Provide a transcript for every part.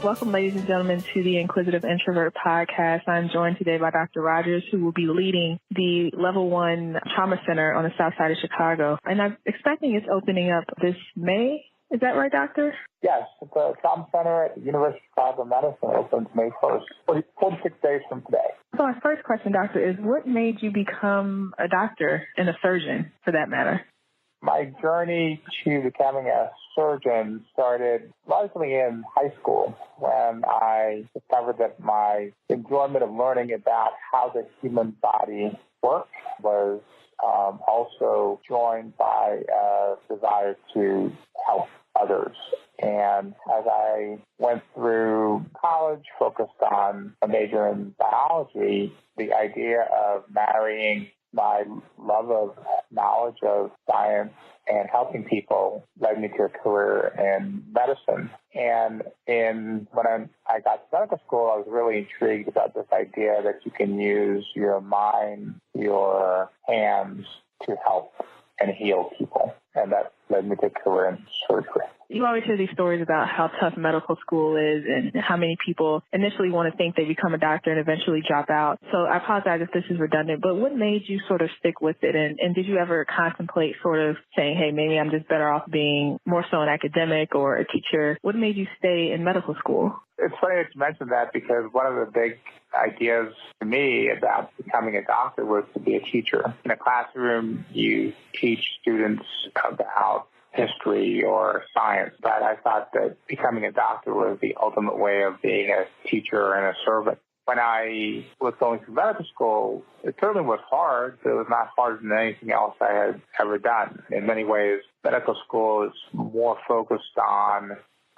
Welcome, ladies and gentlemen, to the Inquisitive Introvert podcast. I'm joined today by Dr. Rogers, who will be leading the Level 1 Trauma Center on the south side of Chicago. And I'm expecting it's opening up this May. Is that right, Doctor? Yes, the Trauma Center at the University of Chicago Medicine opens May 1st, 46 days from today. So my first question, Doctor, is what made you become a doctor and a surgeon, for that matter? My journey to becoming a surgeon started largely in high school when I discovered that my enjoyment of learning about how the human body works was also joined by a desire to help others. And as I went through college, focused on a major in biology, the idea of marrying my love of knowledge of science and helping people led me to a career in medicine. And when I got to medical school, I was really intrigued about this idea that you can use your mind, your hands to help and heal people. And that led me to a career in surgery. You always hear these stories about how tough medical school is and how many people initially want to think they become a doctor and eventually drop out. So I apologize if this is redundant, but what made you sort of stick with it? And did you ever contemplate sort of saying, hey, maybe I'm just better off being more so an academic or a teacher? What made you stay in medical school? It's funny that you mentioned that because one of the big ideas to me about becoming a doctor was to be a teacher. In a classroom, you teach students about history or science, but I thought that becoming a doctor was the ultimate way of being a teacher and a servant. When I was going through medical school, it certainly was hard, but it was not harder than anything else I had ever done. In many ways, medical school is more focused on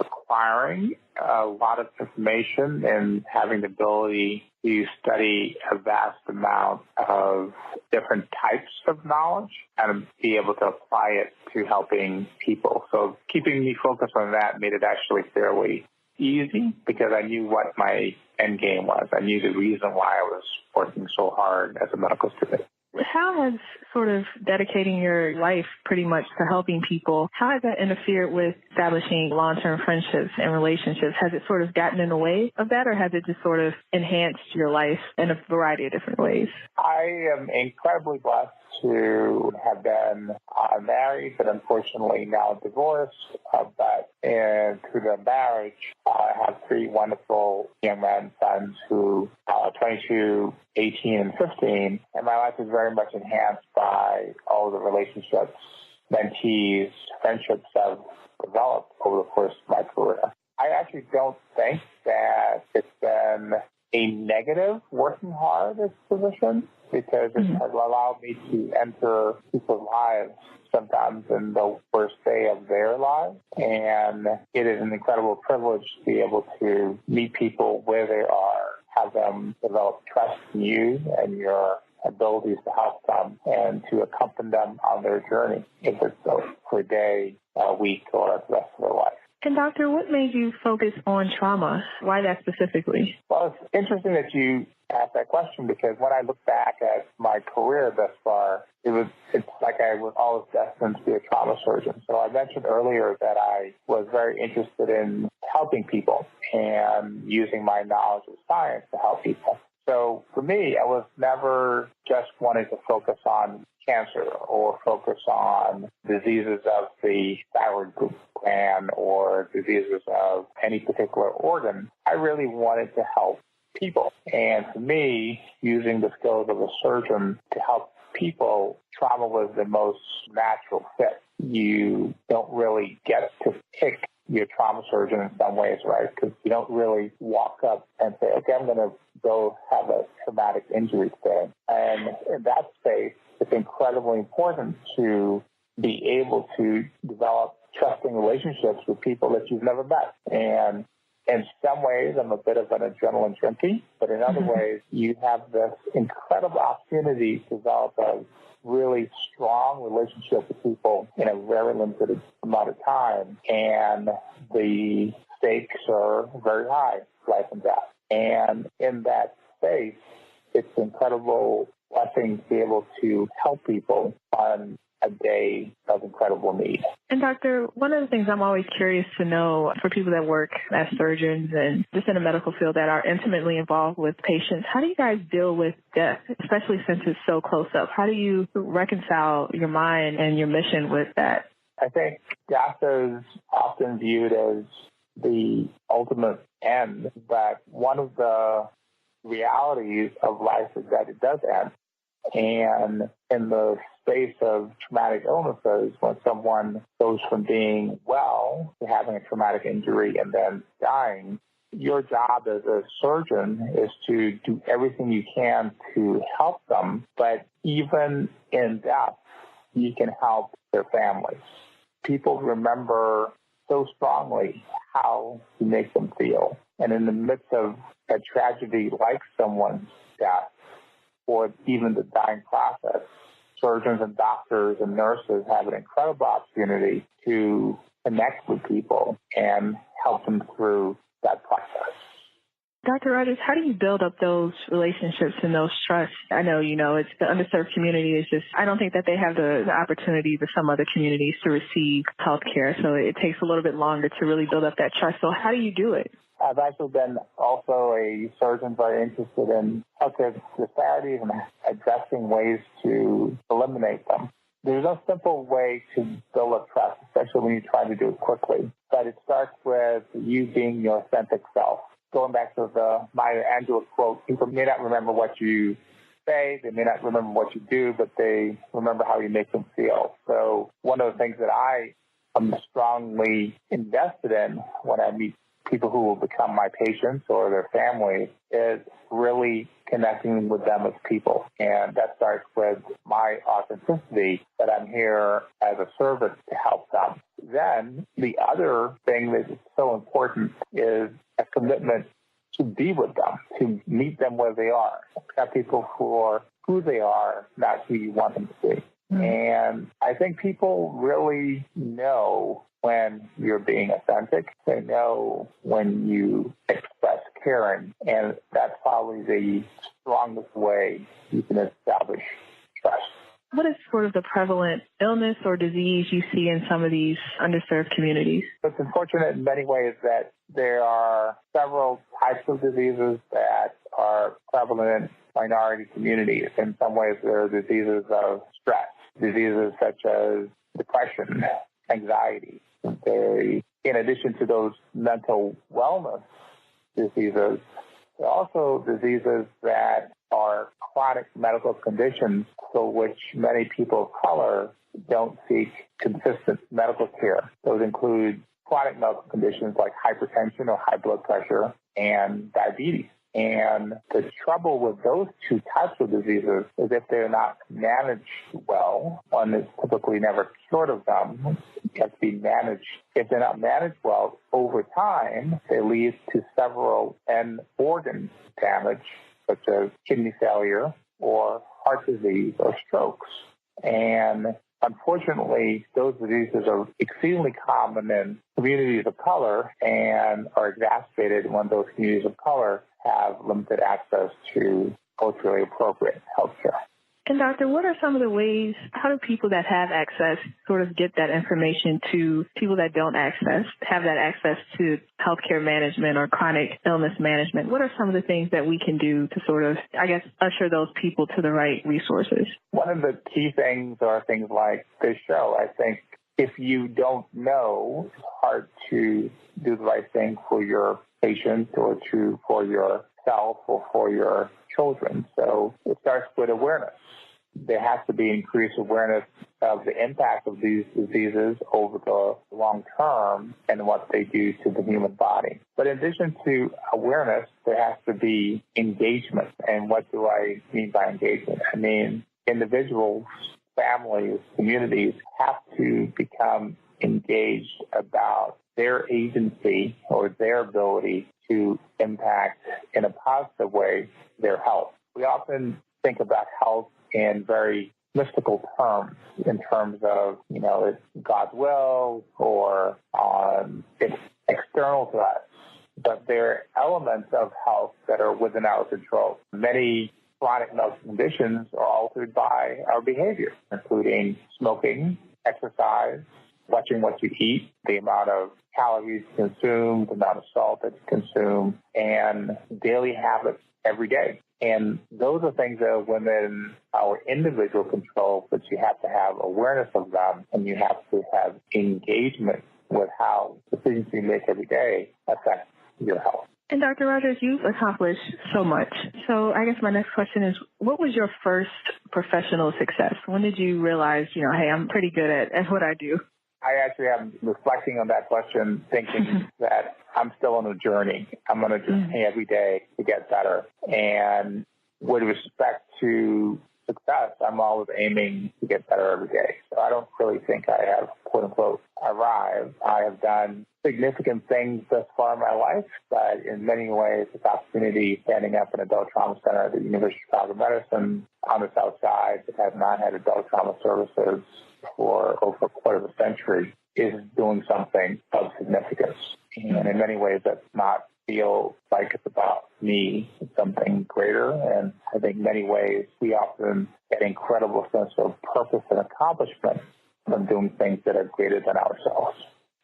acquiring a lot of information and having the ability to study a vast amount of different types of knowledge and be able to apply it to helping people. So keeping me focused on that made it actually fairly easy because I knew what my end game was. I knew the reason why I was working so hard as a medical student. How has sort of dedicating your life pretty much to helping people, how has that interfered with establishing long-term friendships and relationships? Has it sort of gotten in the way of that, or has it just sort of enhanced your life in a variety of different ways? I am incredibly blessed to have been married, but unfortunately now divorced. But through the marriage, I have three wonderful young men sons who are 22, 18, and 15. And my life is very much enhanced by all the relationships, mentees, friendships I've developed over the course of my career. I actually don't think that it's been a negative working hard as a physician because it has allowed me to enter people's lives sometimes in the worst day of their lives. And it is an incredible privilege to be able to meet people where they are, have them develop trust in you and your abilities to help them and to accompany them on their journey, if it's for a day, a week, or the rest of their life. And Doctor, what made you focus on trauma? Why that specifically? Well, it's interesting that you asked that question because when I look back at my career thus far, it's like I was always destined to be a trauma surgeon. So I mentioned earlier that I was very interested in helping people and using my knowledge of science to help people. So for me, I was never just wanting to focus on cancer or focus on diseases of the thyroid gland or diseases of any particular organ. I really wanted to help people. And for me, using the skills of a surgeon to help people, trauma was the most natural fit. You don't really get to pick your trauma surgeon in some ways, right? Because you don't really walk up and say, okay, I'm going to go have a traumatic injury today. And in that space, it's incredibly important to be able to develop trusting relationships with people that you've never met. And in some ways, I'm a bit of an adrenaline junkie, but in other ways, you have this incredible opportunity to develop a really strong relationship with people in a very limited amount of time. And the stakes are very high, life and death. And in that space, it's incredible blessing to be able to help people on a day of incredible need. And Doctor, one of the things I'm always curious to know for people that work as surgeons and just in the medical field that are intimately involved with patients, how do you guys deal with death, especially since it's so close up? How do you reconcile your mind and your mission with that? I think death is often viewed as the ultimate end, but one of the realities of life is that it does end. And in the space of traumatic illnesses, when someone goes from being well to having a traumatic injury and then dying, your job as a surgeon is to do everything you can to help them. But even in death, you can help their families. People remember so strongly how you make them feel. And in the midst of a tragedy like someone's death, or even the dying process, surgeons and doctors and nurses have an incredible opportunity to connect with people and help them through that process. Dr. Rogers, how do you build up those relationships and those trusts? I know, it's the underserved community is just, I don't think that they have the opportunity that some other communities to receive health care. So it takes a little bit longer to really build up that trust. So how do you do it? I've actually been also a surgeon very interested in healthcare disparities and addressing ways to eliminate them. There's no simple way to build up trust, especially when you're trying to do it quickly. But it starts with you being your authentic self. Going back to the Maya Angelou quote, people may not remember what you say, they may not remember what you do, but they remember how you make them feel. So one of the things that I am strongly invested in when I meet people who will become my patients or their families is really connecting with them as people. And that starts with my authenticity, that I'm here as a servant to help them. Then the other thing that is so important is a commitment to be with them, to meet them where they are. Accept people for who they are, not who you want them to be. And I think people really know when you're being authentic. They know when you express caring, and that's probably the strongest way you can establish trust. What is sort of the prevalent illness or disease you see in some of these underserved communities? It's unfortunate in many ways that there are several types of diseases that are prevalent in minority communities. In some ways, there are diseases of stress, diseases such as depression, anxiety. In addition to those mental wellness diseases, there are also diseases that are chronic medical conditions for which many people of color don't seek consistent medical care. Those include chronic medical conditions like hypertension or high blood pressure and diabetes. And the trouble with those two types of diseases is if they're not managed well, one is typically never cured of them, they have to be managed. If they're not managed well, over time, they lead to several end organ damage, such as kidney failure or heart disease or strokes. And unfortunately, those diseases are exceedingly common in communities of color and are exacerbated when those communities of color have limited access to culturally appropriate health care. And Doctor, what are some of the ways, how do people that have access sort of get that information to people that don't have that access to healthcare management or chronic illness management? What are some of the things that we can do to sort of, usher those people to the right resources? One of the key things are things like this show. I think if you don't know, it's hard to do the right thing for your patient or for yourself or for your children. So it starts with awareness. There has to be increased awareness of the impact of these diseases over the long term and what they do to the human body. But in addition to awareness, there has to be engagement. And what do I mean by engagement? I mean individuals, families, communities have to become engaged about their agency or their ability to impact in a positive way their health. We often think about health in very mystical terms, in terms of, it's God's will or it's external to us. But there are elements of health that are within our control. Many chronic medical conditions are altered by our behavior, including smoking, exercise, watching what you eat, the amount of calories consumed, the amount of salt that you consume, and daily habits every day. And those are things that are within our individual control, but you have to have awareness of them, and you have to have engagement with how decisions you make every day affect your health. And Dr. Rogers, you've accomplished so much. So I guess my next question is, what was your first professional success? When did you realize, hey, I'm pretty good at what I do? I actually am reflecting on that question, thinking that I'm still on a journey. I'm going to just pay every day to get better. And with respect to success, I'm always aiming to get better every day. So I don't really think I have, quote unquote, arrived. I have done significant things thus far in my life, but in many ways, this opportunity standing up in an adult trauma center at the University of Chicago Medicine on the South Side that has not had adult trauma services for over a quarter of a century is doing something of significance. And in many ways, that's not feel like it's about me. It's something greater. And I think in many ways, we often get an incredible sense of purpose and accomplishment from doing things that are greater than ourselves.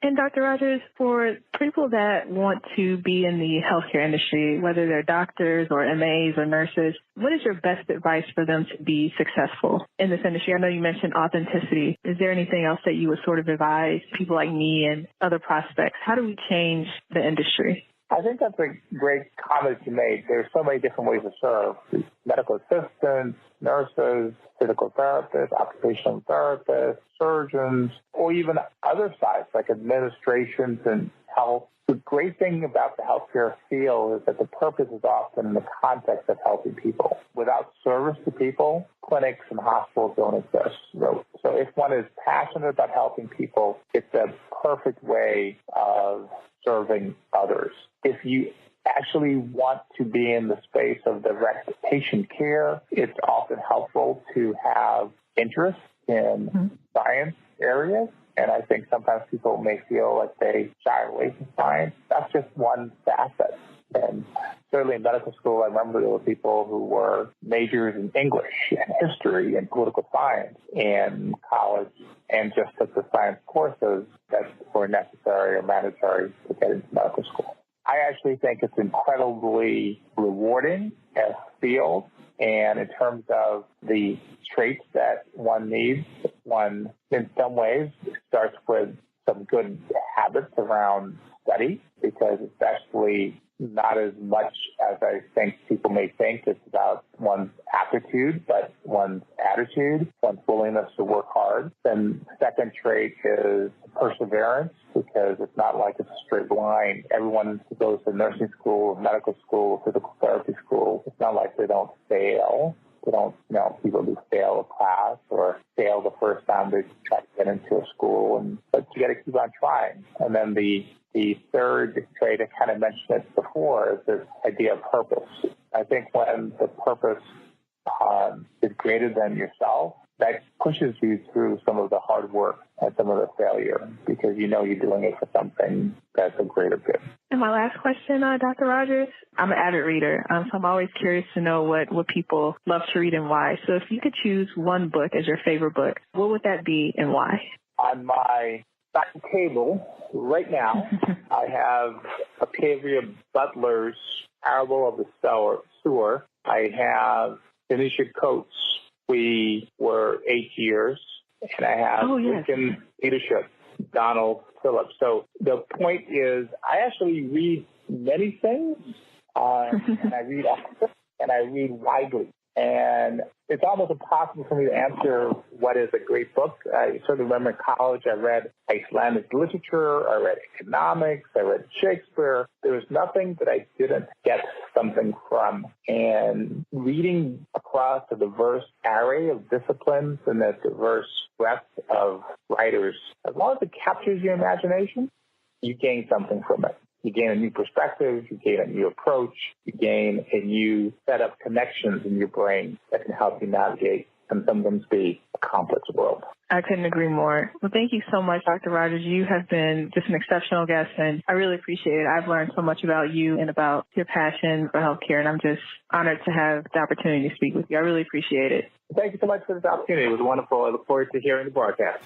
And Dr. Rogers, for people that want to be in the healthcare industry, whether they're doctors or MAs or nurses, what is your best advice for them to be successful in this industry? I know you mentioned authenticity. Is there anything else that you would sort of advise people like me and other prospects? How do we change the industry? I think that's a great comment you made. There's so many different ways to serve. Medical assistants, nurses, physical therapists, occupational therapists, surgeons, or even other sides like administrations and health. The great thing about the healthcare field is that the purpose is often in the context of helping people. Without service to people, clinics and hospitals don't exist. So if one is passionate about helping people, it's a perfect way of serving others. If you actually want to be in the space of direct patient care, it's often helpful to have interest in science areas. And I think sometimes people may feel like they shy away from science. That's just one facet. And certainly in medical school, I remember there were people who were majors in English and history and political science in college and just took the science courses that were necessary or mandatory to get into medical school. I actually think it's incredibly rewarding as a field. And in terms of the traits that one needs, one, in some ways, starts with some good habits around study, because it's actually not as much as I think people may think. It's about one's aptitude, but one's attitude, one's willingness to work hard. Then second trait is perseverance, because it's not like it's a straight line. Everyone who goes to nursing school, medical school, physical therapy school, it's not like they don't fail. They don't, people do fail a class or fail the first time they try to get into a school, but you got to keep on trying. And then the third trait, I kind of mentioned it before, is this idea of purpose. I think when the purpose is greater than yourself, that pushes you through some of the hard work and some of the failure, because you're doing it for something that's a greater good. And my last question, Dr. Rogers, I'm an avid reader, so I'm always curious to know what people love to read and why. So if you could choose one book as your favorite book, what would that be and why? On my table right now, I have Octavia Butler's Parable of the Sewer. I have Tanisha Coates' We Were 8 Years, and I have Lincoln Leadership, Donald Phillips. So the point is, I actually read many things, and I read often, and I read widely. And it's almost impossible for me to answer what is a great book. I certainly remember in college I read Icelandic literature, I read economics, I read Shakespeare. There was nothing that I didn't get something from. And reading across a diverse array of disciplines and a diverse breadth of writers, as long as it captures your imagination, you gain something from it. You gain a new perspective, you gain a new approach, you gain a new set of connections in your brain that can help you navigate can sometimes be a complex world. I couldn't agree more. Well, thank you so much, Dr. Rogers. You have been just an exceptional guest, and I really appreciate it. I've learned so much about you and about your passion for healthcare, and I'm just honored to have the opportunity to speak with you. I really appreciate it. Thank you so much for this opportunity. It was wonderful. I look forward to hearing the broadcast.